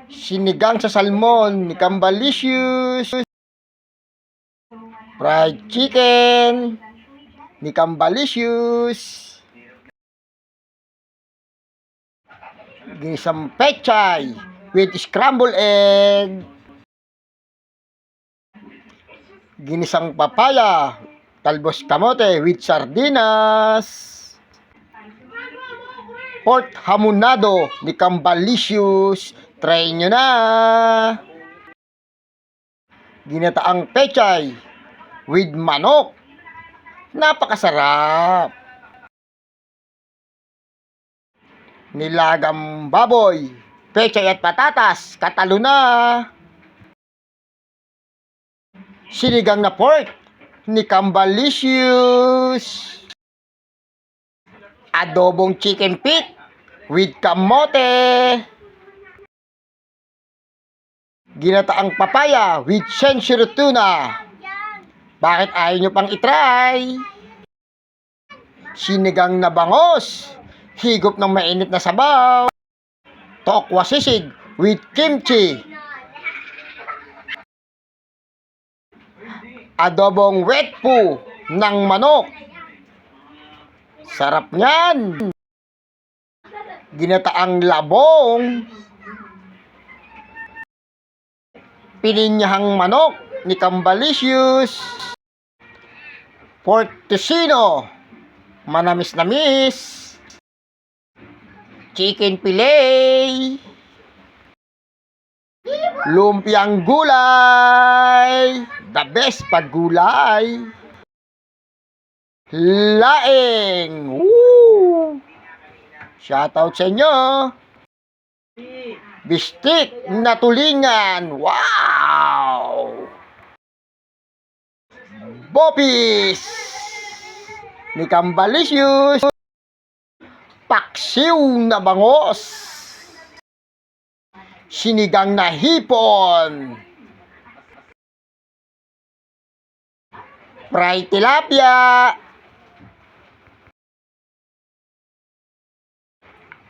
Sinigang sa salmon ni Cambalicious. Fried chicken ni Cambalicious. Ginisang pechay with scrambled egg. Ginisang papaya, talbos kamote with sardinas. Pork hamonado ni Cambalicious. Try nyo na. Ginataang pechay with manok. Napakasarap. Nilagang baboy, pechay at patatas, katalo na. Sinigang na pork ni Cambalicious. Adobong chicken feet with kamote. Ginataang papaya with century tuna. Bakit ayaw nyo pang itry? Sinigang na bangos, higop ng mainit na sabaw. Tokwa sisig with kimchi. Adobong wet po ng manok. Sarap niyan. Ginataang labong. Pininyahang manok ni Cambalicious. Pork tocino, manamis-namis. Chicken fillet. Lumpiang gulay. The best pag gulay. Laing. Woo! Shoutout sa inyo. Bistik na tulingan. Wow! Bopis ni Cambalicious. Paksiw na bangos. Sinigang na hipon. Fried tilapia.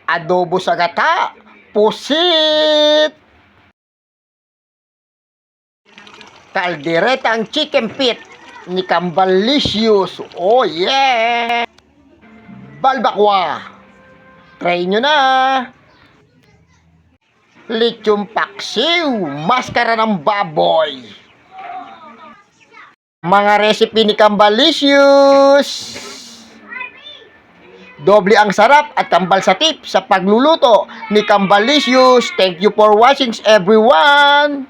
Adobo sa gata. Pusit. Kalderetang chicken feet ni Cambalicious. Oh yeah! Balbakwa. Try nyo na. Lechon paksiw. Maskara ng baboy. Mga recipe ni Cambalicious. Doble ang sarap at kambal sa tip sa pagluluto ni Cambalicious. Thank you for watching everyone.